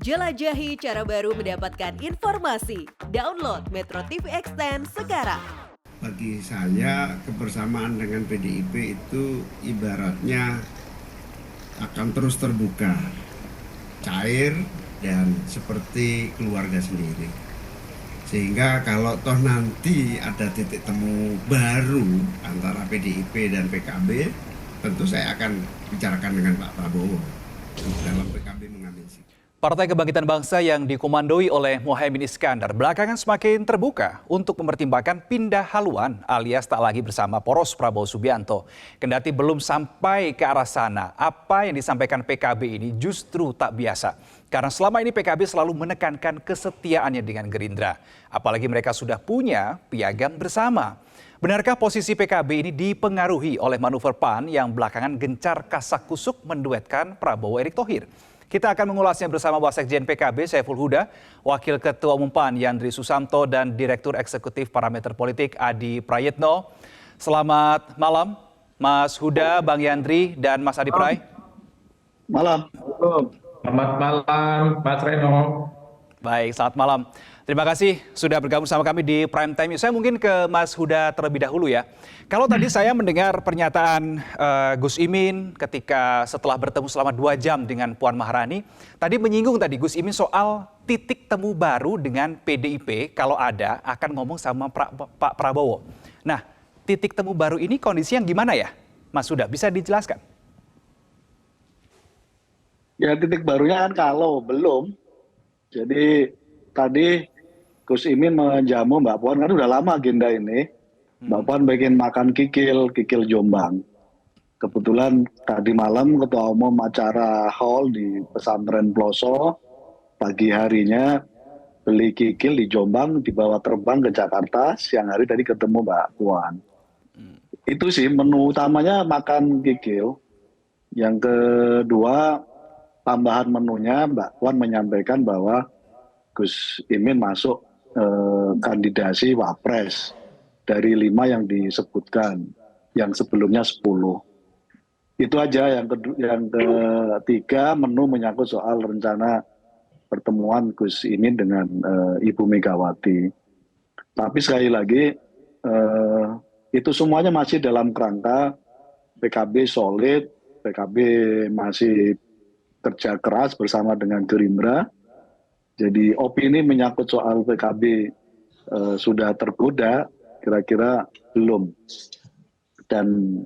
Jelajahi cara baru mendapatkan informasi. Download Metro TV Extend sekarang. Bagi saya, kebersamaan dengan PDIP itu ibaratnya akan terus terbuka, cair, dan seperti keluarga sendiri. Sehingga kalau toh nanti ada titik temu baru antara PDIP dan PKB, tentu saya akan bicarakan dengan Pak Prabowo dalam PKB mengambil sikap. Partai Kebangkitan Bangsa yang dikomandoi oleh Muhaimin Iskandar belakangan semakin terbuka untuk mempertimbangkan pindah haluan alias tak lagi bersama poros Prabowo Subianto. Kendati belum sampai ke arah sana, apa yang disampaikan PKB ini justru tak biasa. Karena selama ini PKB selalu menekankan kesetiaannya dengan Gerindra. Apalagi mereka sudah punya piagam bersama. Benarkah posisi PKB ini dipengaruhi oleh manuver PAN yang belakangan gencar kasak-kusuk menduetkan Prabowo Erick Thohir? Kita akan mengulasnya bersama Wasekjen PKB Saiful Huda, Wakil Ketua Umum PAN Yandri Susanto, dan Direktur Eksekutif Parameter Politik Adi Prayitno. Selamat malam, Mas Huda, Bang Yandri, dan Mas Adi Pray. Malam. Selamat malam, Mas Reno. Baik, selamat malam. Terima kasih sudah bergabung sama kami di Prime Time. Saya mungkin ke Mas Huda terlebih dahulu ya. Kalau tadi saya mendengar pernyataan Gus Imin ketika setelah bertemu selama 2 jam dengan Puan Maharani, tadi menyinggung tadi Gus Imin soal titik temu baru dengan PDIP kalau ada akan ngomong sama Pak Prabowo. Nah, titik temu baru ini kondisi yang gimana ya? Mas Huda, bisa dijelaskan? Ya titik barunya kan kalau belum. Jadi tadi Gus Imin menjamu Mbak Puan, kan udah lama agenda ini. Mbak Puan bikin makan kikil Jombang. Kebetulan tadi malam Ketua Umum acara hall di Pesantren Ploso, pagi harinya beli kikil di Jombang, dibawa terbang ke Jakarta, siang hari tadi ketemu Mbak Puan. Itu sih menu utamanya makan kikil. Yang kedua, tambahan menunya Mbak Puan menyampaikan bahwa Gus Imin masuk kandidasi Wapres dari 5 yang disebutkan, yang sebelumnya 10. Itu aja. Yang ketiga, menu menyangkut soal rencana pertemuan Gus Imin dengan Ibu Megawati. Tapi sekali lagi, itu semuanya masih dalam kerangka PKB solid, PKB masih kerja keras bersama dengan Gerindra. Jadi opini menyangkut soal PKB sudah tergoda, kira-kira belum. Dan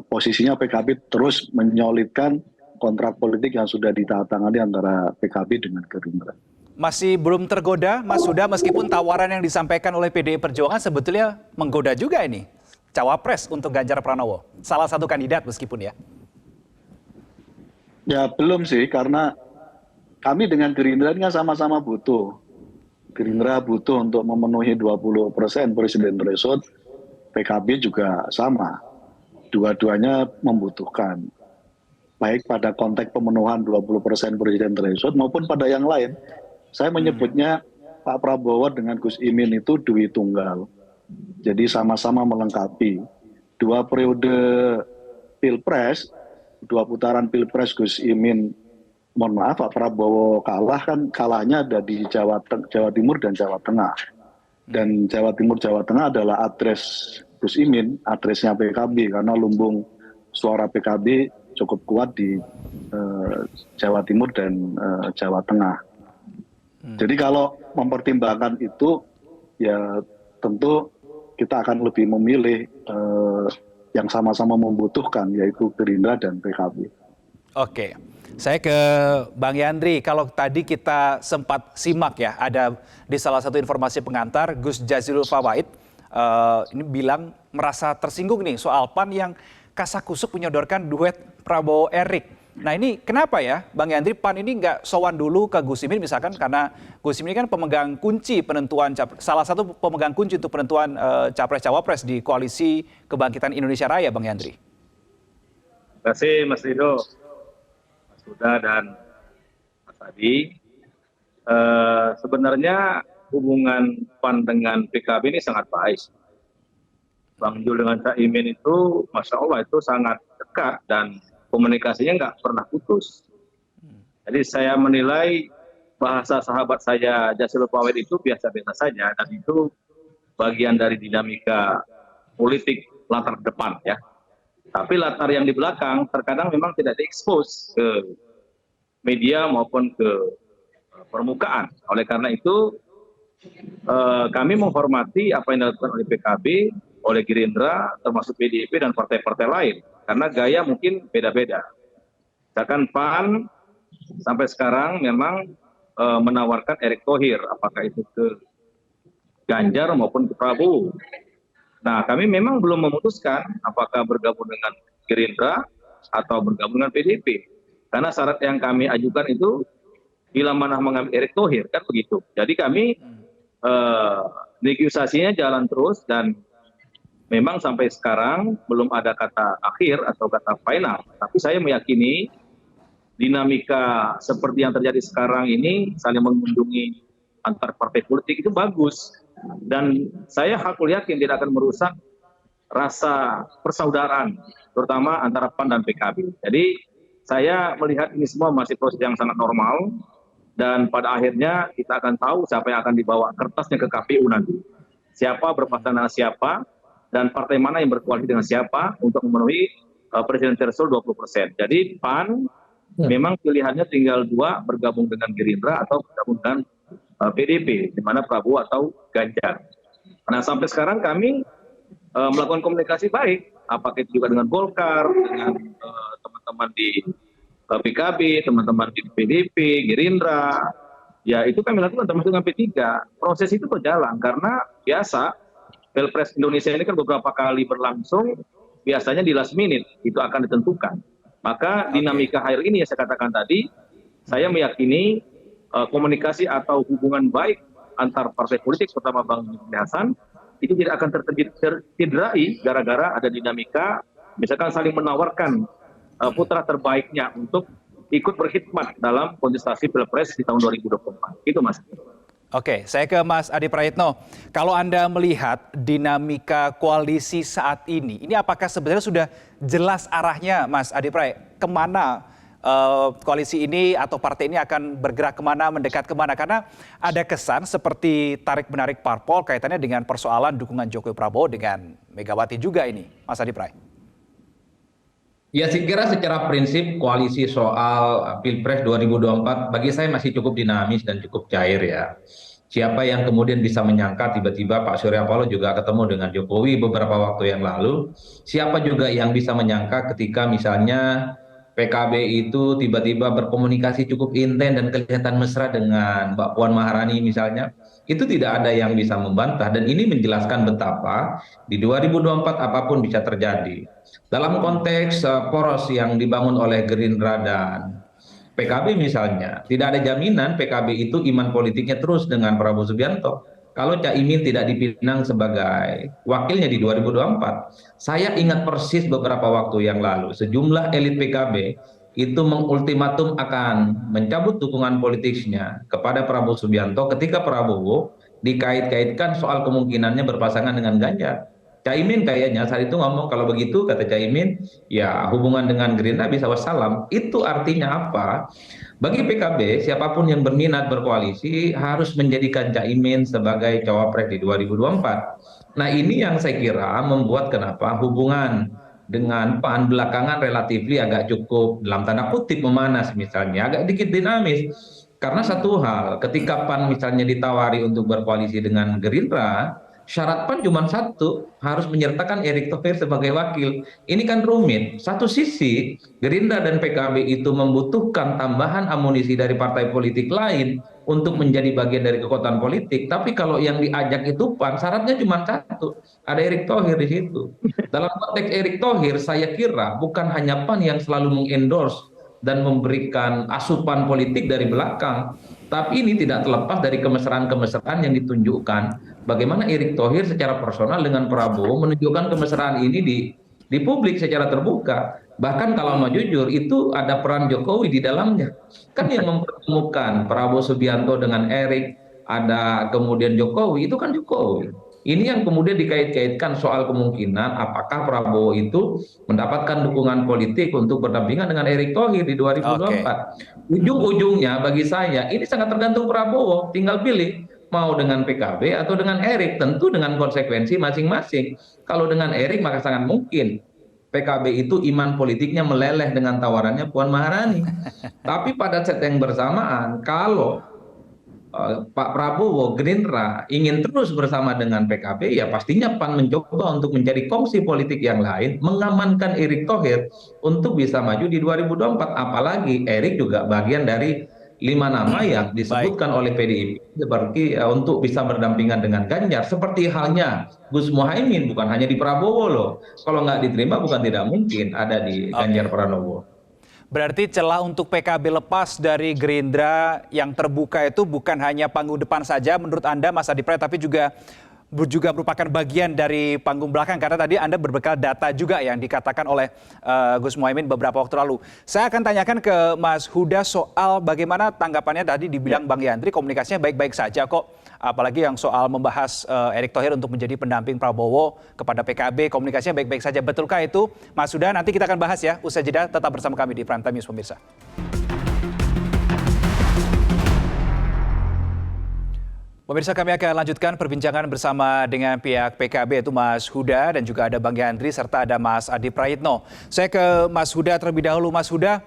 posisinya PKB terus menyolidkan kontrak politik yang sudah ditandatangani antara PKB dengan Gerindra. Masih belum tergoda, Mas Huda, meskipun tawaran yang disampaikan oleh PDI Perjuangan sebetulnya menggoda juga ini. Cawapres untuk Ganjar Pranowo. Salah satu kandidat meskipun ya. Ya belum sih, karena kami dengan Gerindra ini kan sama-sama butuh. Gerindra butuh untuk memenuhi 20% presiden threshold, PKB juga sama. Dua-duanya membutuhkan. Baik pada konteks pemenuhan 20% presiden threshold maupun pada yang lain. Saya menyebutnya Pak Prabowo dengan Gus Imin itu dui tunggal. Jadi sama-sama melengkapi. 2 periode Pilpres, 2 putaran Pilpres Gus Imin, mohon maaf Pak Prabowo kalah, kan kalahnya ada di Jawa Timur dan Jawa Tengah. Dan Jawa Timur, Jawa Tengah adalah adres Gus Imin, adresnya PKB, karena lumbung suara PKB cukup kuat di Jawa Timur dan Jawa Tengah. Jadi kalau mempertimbangkan itu, ya tentu kita akan lebih memilih yang sama-sama membutuhkan, yaitu Gerindra dan PKB. Oke, saya ke Bang Yandri. Kalau tadi kita sempat simak ya, ada di salah satu informasi pengantar, Gus Jazilul Fawait ini bilang merasa tersinggung nih soal PAN yang kasak-kusuk menyodorkan duet Prabowo Erick. Nah ini kenapa ya Bang Yandri, PAN ini nggak sowan dulu ke Gus Imin misalkan, karena Gus Imin kan pemegang kunci penentuan, salah satu pemegang kunci untuk penentuan Capres-Cawapres di Koalisi Kebangkitan Indonesia Raya, Bang Yandri. Terima kasih Mas Rido, Mas Huda, dan Mas Adi. Sebenarnya hubungan PAN dengan PKB ini sangat baik. Bang Jul dengan Cak Imin itu, Masya Allah itu sangat dekat dan komunikasinya nggak pernah putus. Jadi saya menilai bahasa sahabat saya Jazilul Fawait itu biasa-biasa saja, dan itu bagian dari dinamika politik latar depan ya. Tapi latar yang di belakang terkadang memang tidak diekspos ke media maupun ke permukaan. Oleh karena itu kami menghormati apa yang dilakukan oleh PKB, oleh Gerindra, termasuk PDIP dan partai-partai lain. Karena gaya mungkin beda-beda. Misalkan PAN sampai sekarang memang menawarkan Erick Thohir, apakah itu ke Ganjar maupun ke Prabowo. Nah, kami memang belum memutuskan apakah bergabung dengan Gerindra atau bergabung dengan PDIP. Karena syarat yang kami ajukan itu bila mana mengambil Erick Thohir, kan begitu. Jadi kami negosiasinya jalan terus dan memang sampai sekarang belum ada kata akhir atau kata final. Tapi saya meyakini dinamika seperti yang terjadi sekarang ini, saling mengunjungi antar partai politik itu bagus. Dan saya hakul yakin tidak akan merusak rasa persaudaraan, terutama antara PAN dan PKB. Jadi saya melihat ini semua masih proses yang sangat normal, dan pada akhirnya kita akan tahu siapa yang akan dibawa kertasnya ke KPU nanti. Siapa berpasangan dengan siapa, dan partai mana yang berkoalisi dengan siapa untuk memenuhi presiden threshold 20%. Jadi PAN memang pilihannya tinggal dua, bergabung dengan Gerindra atau bergabung dengan PDIP, di mana Prabowo atau Ganjar. Nah, sampai sekarang kami melakukan komunikasi baik, apakah itu juga dengan Golkar, dengan teman-teman di PKB, teman-teman di PDIP, Gerindra, ya itu kami lakukan termasuk dengan P3. Proses itu berjalan karena biasa Pilpres Indonesia ini kan beberapa kali berlangsung, biasanya di last minute itu akan ditentukan. Maka dinamika akhir ini yang saya katakan tadi, saya meyakini komunikasi atau hubungan baik antar partai politik, terutama Bang Zulkifli Hasan, itu tidak akan tercederai gara-gara ada dinamika, misalkan saling menawarkan putra terbaiknya untuk ikut berkhidmat dalam kontestasi Pilpres di tahun 2024. Itu Mas. Oke, saya ke Mas Adi Praitno. Kalau Anda melihat dinamika koalisi saat ini apakah sebenarnya sudah jelas arahnya, Mas Adi Praitno? Kemana koalisi ini atau partai ini akan bergerak kemana, mendekat kemana? Karena ada kesan seperti tarik-menarik parpol kaitannya dengan persoalan dukungan Jokowi Prabowo dengan Megawati juga ini, Mas Adi Praitno. Ya, saya kira secara prinsip koalisi soal Pilpres 2024 bagi saya masih cukup dinamis dan cukup cair ya. Siapa yang kemudian bisa menyangka tiba-tiba Pak Surya Paloh juga ketemu dengan Jokowi beberapa waktu yang lalu. Siapa juga yang bisa menyangka ketika misalnya PKB itu tiba-tiba berkomunikasi cukup intens dan kelihatan mesra dengan Mbak Puan Maharani misalnya. Itu tidak ada yang bisa membantah, dan ini menjelaskan betapa di 2024 apapun bisa terjadi. Dalam konteks poros yang dibangun oleh Gerindra dan PKB misalnya, tidak ada jaminan PKB itu iman politiknya terus dengan Prabowo Subianto. Kalau Cak Imin tidak dipinang sebagai wakilnya di 2024, saya ingat persis beberapa waktu yang lalu, sejumlah elit PKB itu mengultimatum akan mencabut dukungan politiknya kepada Prabowo Subianto ketika Prabowo dikait-kaitkan soal kemungkinannya berpasangan dengan Ganjar. Caimin kayaknya saat itu ngomong, kalau begitu kata Caimin, ya hubungan dengan Gerindra bisa wassalam. Itu artinya apa? Bagi PKB, siapapun yang berminat berkoalisi harus menjadikan Caimin sebagai cawapres di 2024. Nah, ini yang saya kira membuat kenapa hubungan dengan PAN belakangan relatif agak cukup dalam tanda kutip memanas misalnya, agak dikit dinamis. Karena satu hal, ketika PAN misalnya ditawari untuk berkoalisi dengan Gerindra, syarat PAN cuma satu, harus menyertakan Erick Thohir sebagai wakil. Ini kan rumit. Satu sisi, Gerindra dan PKB itu membutuhkan tambahan amunisi dari partai politik lain untuk menjadi bagian dari kekuatan politik. Tapi kalau yang diajak itu PAN, syaratnya cuma satu, ada Erick Thohir di situ. Dalam konteks Erick Thohir, saya kira bukan hanya PAN yang selalu mengendorse dan memberikan asupan politik dari belakang, tapi ini tidak terlepas dari kemesraan-kemesraan yang ditunjukkan. Bagaimana Erick Thohir secara personal dengan Prabowo menunjukkan kemesraan ini di publik secara terbuka. Bahkan kalau mau jujur, itu ada peran Jokowi di dalamnya. Kan yang mempertemukan Prabowo Subianto dengan Erick, ada kemudian Jokowi, itu kan Jokowi. Ini yang kemudian dikait-kaitkan soal kemungkinan apakah Prabowo itu mendapatkan dukungan politik untuk berdampingan dengan Erick Thohir di 2024. Ujung-ujungnya bagi saya ini sangat tergantung Prabowo, tinggal pilih mau dengan PKB atau dengan Erick, tentu dengan konsekuensi masing-masing. Kalau dengan Erick maka sangat mungkin PKB itu iman politiknya meleleh dengan tawarannya Puan Maharani. Tapi pada saat yang bersamaan, kalau Pak Prabowo, Gerindra ingin terus bersama dengan PKB, ya pastinya PAN mencoba untuk mencari kongsi politik yang lain, mengamankan Erick Thohir untuk bisa maju di 2024. Apalagi Erick juga bagian dari 5 nama yang disebutkan oleh PDIP seperti untuk bisa berdampingan dengan Ganjar. Seperti halnya Gus Muhaimin, bukan hanya di Prabowo loh. Kalau nggak diterima bukan tidak mungkin ada di Ganjar Pranowo. Berarti celah untuk PKB lepas dari Gerindra yang terbuka itu bukan hanya panggung depan saja menurut Anda Mas Adi Pray, tapi juga merupakan bagian dari panggung belakang, karena tadi Anda berbekal data juga yang dikatakan oleh Gus Muhaimin beberapa waktu lalu. Saya akan tanyakan ke Mas Huda soal bagaimana tanggapannya tadi dibilang Bang Yandri komunikasinya baik-baik saja kok. Apalagi yang soal membahas Erick Thohir untuk menjadi pendamping Prabowo kepada PKB, komunikasinya baik-baik saja. Betulkah itu Mas Huda? Nanti kita akan bahas ya, usai jeda, tetap bersama kami di Prime Time News pemirsa. Pemirsa, kami akan lanjutkan perbincangan bersama dengan pihak PKB, yaitu Mas Huda dan juga ada Bang Yandri serta ada Mas Adi Prayitno. Saya ke Mas Huda terlebih dahulu. Mas Huda,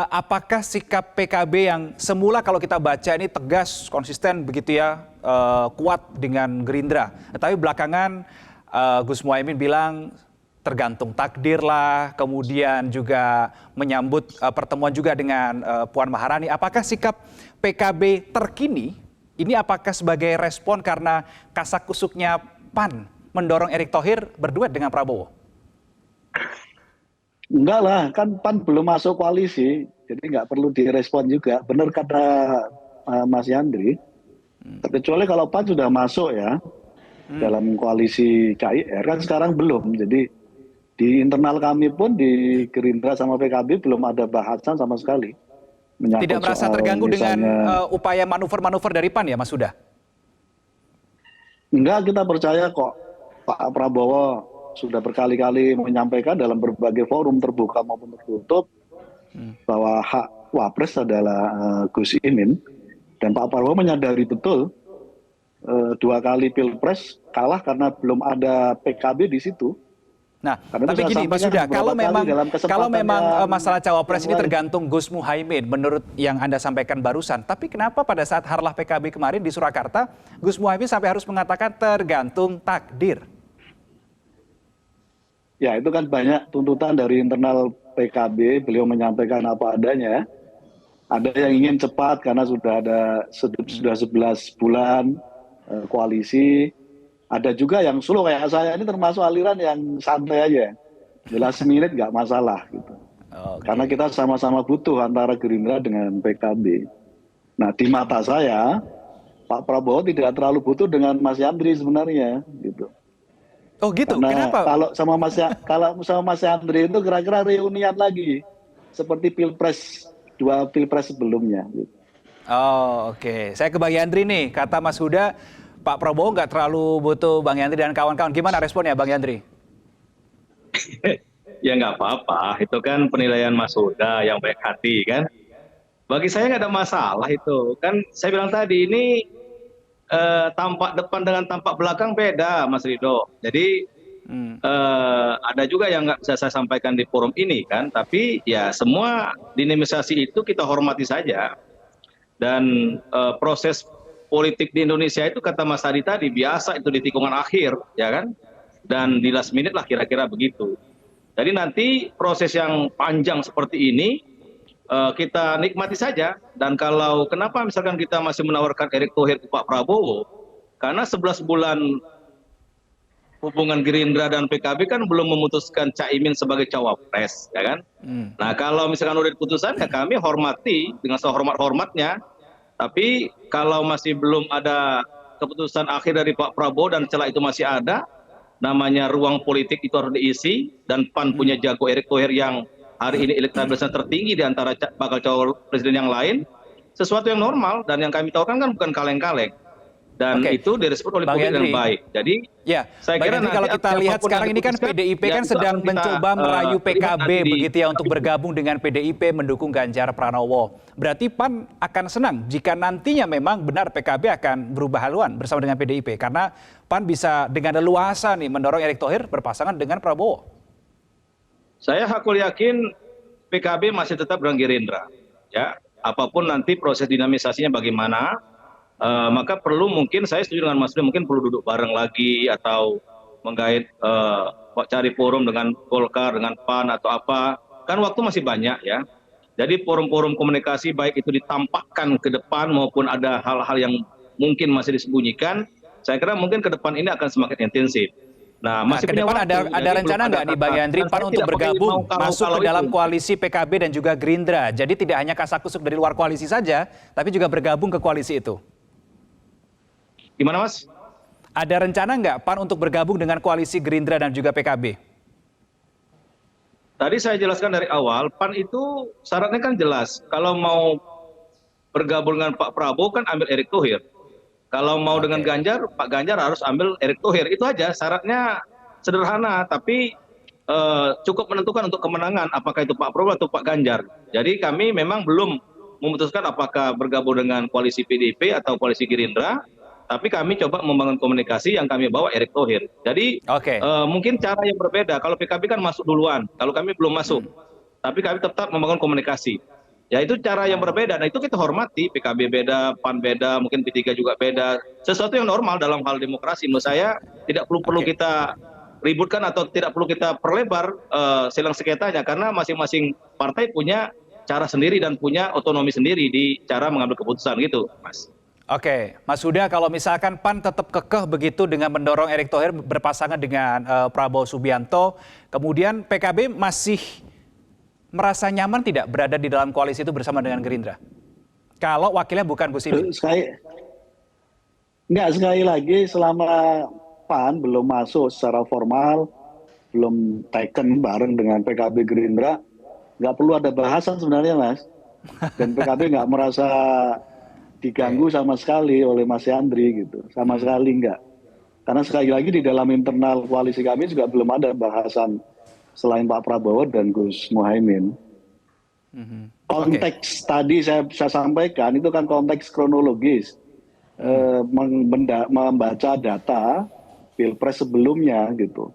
apakah sikap PKB yang semula kalau kita baca ini tegas, konsisten begitu ya, kuat dengan Gerindra. Tapi belakangan Gus Muhaimin bilang tergantung takdir lah, kemudian juga menyambut pertemuan juga dengan Puan Maharani. Apakah sikap PKB terkini ini apakah sebagai respon karena kasak-kusuknya PAN mendorong Erick Thohir berduet dengan Prabowo? Enggak lah, kan PAN belum masuk koalisi, jadi nggak perlu direspon juga. Benar kata Mas Yandri, kecuali kalau PAN sudah masuk ya dalam koalisi KIR, kan sekarang belum. Jadi di internal kami pun di Gerindra sama PKB belum ada bahasan sama sekali. Tidak merasa terganggu dengan upaya manuver-manuver dari PAN ya Mas Huda? Enggak, kita percaya kok Pak Prabowo sudah berkali-kali menyampaikan dalam berbagai forum terbuka maupun tertutup bahwa hak Wapres adalah Gus Imin, dan Pak Prabowo menyadari betul 2 kali Pilpres kalah karena belum ada PKB di situ. Nah, tapi gini Mas Huda, kalau memang masalah cawapres ini tergantung Gus Muhaimin menurut yang Anda sampaikan barusan, tapi kenapa pada saat harlah PKB kemarin di Surakarta, Gus Muhaimin sampai harus mengatakan tergantung takdir? Ya, itu kan banyak tuntutan dari internal PKB, beliau menyampaikan apa adanya. Ada yang ingin cepat karena sudah 11 bulan koalisi. Ada juga yang slow kayak saya ini, termasuk aliran yang santai aja. Last minute nggak masalah gitu. Karena kita sama-sama butuh antara Gerindra dengan PKB. Nah, di mata saya Pak Prabowo tidak terlalu butuh dengan Mas Yandri sebenarnya gitu. Oh gitu, karena kenapa? Kalau sama Mas Yandri itu kira-kira reunian lagi seperti Pilpres, 2 Pilpres sebelumnya gitu. Oh oke, saya ke Bang Yandri nih, kata Mas Huda Pak Prabowo nggak terlalu butuh Bang Yandri dan kawan-kawan. Gimana responnya Bang Yandri? Ya nggak apa-apa, itu kan penilaian Mas Huda yang baik hati kan. Bagi saya nggak ada masalah itu. Kan saya bilang tadi ini tampak depan dengan tampak belakang beda Mas Ridho. Jadi ada juga yang nggak bisa saya sampaikan di forum ini kan. Tapi ya semua dinamisasi itu kita hormati saja. Dan proses politik di Indonesia itu kata Mas Adi tadi biasa itu di tikungan akhir ya kan, dan di last minute lah kira-kira begitu. Jadi nanti proses yang panjang seperti ini kita nikmati saja. Dan kalau kenapa misalkan kita masih menawarkan Erick Thohir ke Pak Prabowo, karena 11 bulan hubungan Gerindra dan PKB kan belum memutuskan Caimin sebagai cawapres ya kan. Nah kalau misalkan udah diputuskan ya kami hormati dengan sehormat-hormatnya. Tapi kalau masih belum ada keputusan akhir dari Pak Prabowo dan celah itu masih ada, namanya ruang politik itu harus diisi, dan PAN punya jago Erick Thohir yang hari ini elektabilitasnya tertinggi di antara bakal calon presiden yang lain, sesuatu yang normal. Dan yang kami tawarkan kan bukan kaleng-kaleng. Dan Oke. itu direspon oleh Bang publik dengan Henry. baik. Jadi Ya, saya Bang kira Henry, nanti kalau kita lihat siapapun sekarang yang ini kan diputuskan, PDIP ya kan itu sedang akan kita, mencoba merayu lihat PKB nanti di begitu ya untuk bergabung dengan PDIP mendukung Ganjar Pranowo. Berarti PAN akan senang jika nantinya memang benar PKB akan berubah haluan bersama dengan PDIP karena PAN bisa dengan leluasa nih mendorong Erick Thohir berpasangan dengan Prabowo. Saya hakul yakin PKB masih tetap dengan Gerindra. Ya, apapun nanti proses dinamisasinya bagaimana, maka perlu mungkin saya setuju dengan Mas Budi, mungkin perlu duduk bareng lagi atau menggait cari forum dengan Golkar, dengan PAN atau apa. Kan waktu masih banyak ya. Jadi forum-forum komunikasi baik itu ditampakkan ke depan maupun ada hal-hal yang mungkin masih disembunyikan, saya kira mungkin ke depan ini akan semakin intensif. Nah, Nah, masih ke punya depan waktu. ada Jadi rencana belum nggak ada nih Bang kata. Yandri Dan PAN saya untuk tidak pakai bergabung mau kalau-kalau masuk ke dalam itu. koalisi PKB dan juga Gerindra? Jadi tidak hanya kasak-kusuk dari luar koalisi saja, tapi juga bergabung ke koalisi itu. Gimana Mas? Ada rencana nggak PAN untuk bergabung dengan koalisi Gerindra dan juga PKB? Tadi saya jelaskan dari awal, PAN itu syaratnya kan jelas. Kalau mau bergabung dengan Pak Prabowo kan ambil Erick Thohir. Kalau mau dengan Ganjar, Pak Ganjar harus ambil Erick Thohir. Itu aja syaratnya sederhana, tapi cukup menentukan untuk kemenangan apakah itu Pak Prabowo atau Pak Ganjar. Jadi kami memang belum memutuskan apakah bergabung dengan koalisi PDIP atau koalisi Gerindra, tapi kami coba membangun komunikasi yang kami bawa Erick Thohir. Jadi mungkin cara yang berbeda. Kalau PKB kan masuk duluan, kalau kami belum masuk. Tapi kami tetap membangun komunikasi. Ya itu cara yang berbeda, nah itu kita hormati. PKB beda, PAN beda, mungkin P3 juga beda. Sesuatu yang normal dalam hal demokrasi. Menurut saya tidak perlu kita ributkan atau tidak perlu kita perlebar silang sengketanya, karena masing-masing partai punya cara sendiri dan punya otonomi sendiri di cara mengambil keputusan gitu, Mas. Oke, Mas Huda, kalau misalkan PAN tetap kekeh begitu dengan mendorong Erick Thohir berpasangan dengan Prabowo Subianto, kemudian PKB masih merasa nyaman tidak berada di dalam koalisi itu bersama dengan Gerindra? Kalau wakilnya bukan Gus Imin. Sekali lagi selama PAN belum masuk secara formal, belum taken bareng dengan PKB Gerindra, nggak perlu ada bahasan sebenarnya Mas. Dan PKB nggak merasa diganggu sama sekali oleh Mas Yandri gitu, sama sekali nggak. Karena sekali lagi di dalam internal koalisi kami juga belum ada bahasan selain Pak Prabowo dan Gus Muhaimin. Konteks tadi saya sampaikan itu kan konteks kronologis, membaca data Pilpres sebelumnya gitu,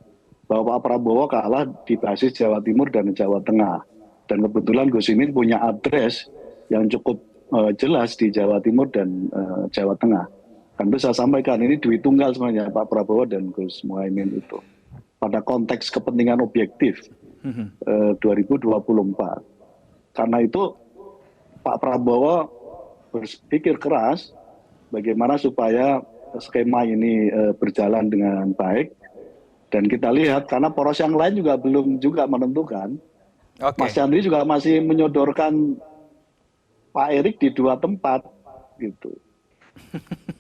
bahwa Pak Prabowo kalah di basis Jawa Timur dan Jawa Tengah, dan kebetulan Gus Imin punya adres yang cukup jelas di Jawa Timur dan Jawa Tengah. Kan itu saya sampaikan ini duit tunggal sebenarnya Pak Prabowo dan Gus Muhaimin itu pada konteks kepentingan objektif 2024. Karena itu Pak Prabowo berpikir keras bagaimana supaya skema ini berjalan dengan baik, dan kita lihat karena poros yang lain juga belum juga menentukan. Mas Yandri juga masih menyodorkan Pak Erick di 2 tempat gitu.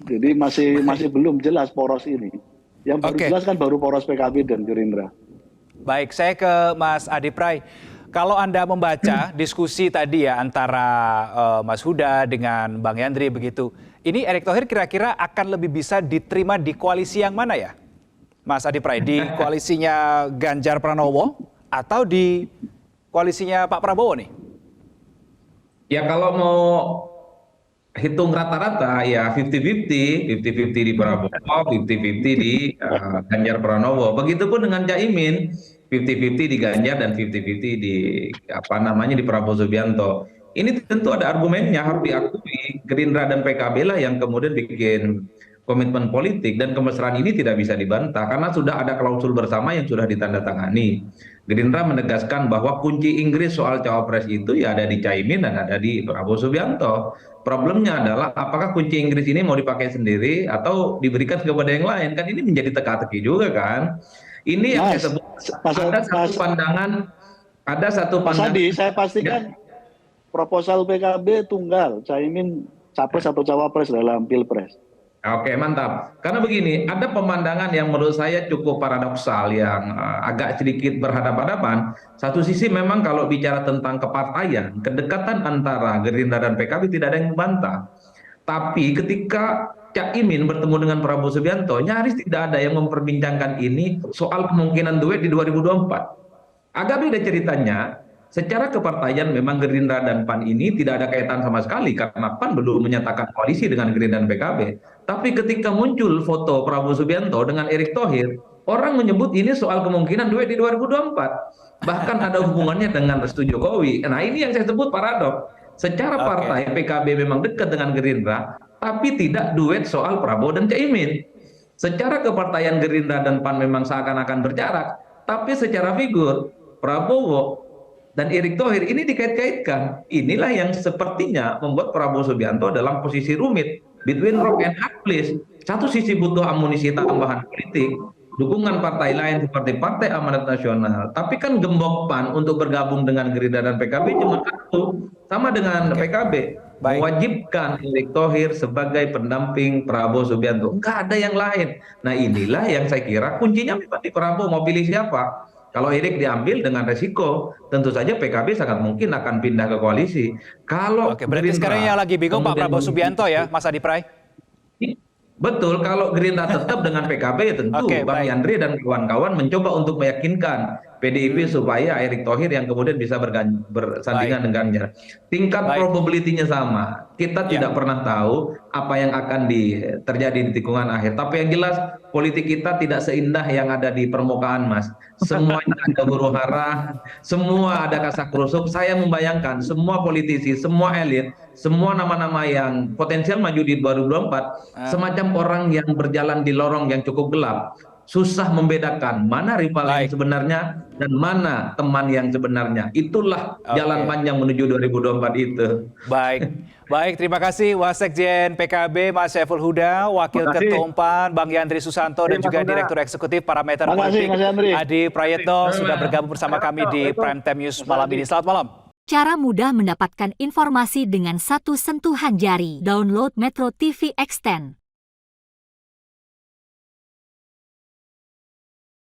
Jadi masih belum jelas poros ini. Yang baru jelas kan baru poros PKB dan Gerindra. Baik, saya ke Mas Adi Pray. Kalau Anda membaca diskusi tadi ya antara Mas Huda dengan Bang Yandri begitu, ini Erick Thohir kira-kira akan lebih bisa diterima di koalisi yang mana ya, Mas Adi Pray? Di koalisinya Ganjar Pranowo atau di koalisinya Pak Prabowo nih? Ya kalau mau hitung rata-rata ya 50-50 di Prabowo, 50-50 di Ganjar Pranowo. Begitupun dengan Caimin, 50-50 di Ganjar dan 50-50 di di Prabowo Subianto. Ini tentu ada argumennya, harus diakui. Gerindra dan PKB lah yang kemudian bikin komitmen politik, dan kemesraan ini tidak bisa dibantah karena sudah ada klausul bersama yang sudah ditandatangani. Gerindra menegaskan bahwa kunci Inggris soal cawapres itu ya ada di Caimin dan ada di Prabowo Subianto. Problemnya adalah apakah kunci Inggris ini mau dipakai sendiri atau diberikan kepada yang lain, kan ini menjadi teka-teki juga kan. Ini yang saya sebut ada satu pandangan. Tadi saya pastikan proposal PKB tunggal, Caimin capres atau cawapres dalam Pilpres. Oke, mantap. Karena begini, ada pemandangan yang menurut saya cukup paradoksal yang agak sedikit berhadapan-hadapan. Satu sisi memang kalau bicara tentang kepartaian, kedekatan antara Gerindra dan PKB tidak ada yang membantah. Tapi ketika Cak Imin bertemu dengan Prabowo Subianto, nyaris tidak ada yang memperbincangkan ini soal kemungkinan duet di 2024. Agak beda ceritanya, secara kepartaian memang Gerindra dan PAN ini tidak ada kaitan sama sekali karena PAN belum menyatakan koalisi dengan Gerindra dan PKB. Tapi ketika muncul foto Prabowo Subianto dengan Erick Thohir, orang menyebut ini soal kemungkinan duet di 2024. Bahkan ada hubungannya dengan restu Jokowi. Nah ini yang saya sebut paradok. Secara partai PKB memang dekat dengan Gerindra, tapi tidak duet soal Prabowo dan Caimin. Secara kepartaian Gerindra dan PAN memang seakan-akan berjarak, tapi secara figur Prabowo dan Erick Thohir ini dikait-kaitkan. Inilah yang sepertinya membuat Prabowo Subianto dalam posisi rumit, between rock and hard place. Satu sisi butuh amunisi tambahan politik, dukungan partai lain seperti Partai Amanat Nasional. Tapi kan gembok PAN untuk bergabung dengan Gerindra dan PKB cuma satu, sama dengan PKB. Mewajibkan Erick Thohir sebagai pendamping Prabowo Subianto. Enggak ada yang lain. Nah inilah yang saya kira kuncinya memang di Prabowo mau pilih siapa. Kalau Erick diambil dengan resiko, tentu saja PKB sangat mungkin akan pindah ke koalisi. Kalau berarti sekarang yang lagi bingung Pak Prabowo Subianto ya, Mas Adi Pray? Betul, kalau Gerindra tetap dengan PKB tentu Bang Yandri dan kawan-kawan mencoba untuk meyakinkan PDIP supaya Erick Thohir yang kemudian bisa bersandingan dengan Ganjar. Tingkat probability-nya sama. Kita tidak pernah tahu apa yang akan terjadi di tikungan akhir. Tapi yang jelas politik kita tidak seindah yang ada di permukaan, Mas. Semuanya ada huru hara, semua ada kasak kerusuk. Saya membayangkan semua politisi, semua elit, semua nama-nama yang potensial maju di 2024 semacam orang yang berjalan di lorong yang cukup gelap, susah membedakan mana rival yang sebenarnya dan mana teman yang sebenarnya. Itulah jalan panjang menuju 2024 itu. Baik, terima kasih Wasekjen PKB Mas Syaiful Huda, Wakil Ketua PAN Bang Yandri Susanto dan juga Direktur Eksekutif Parameter Politik Adi Prayetno sudah bergabung bersama kami di Prime Time News malam ini. Selamat malam. Cara mudah mendapatkan informasi dengan satu sentuhan jari. Download Metro TV Extend.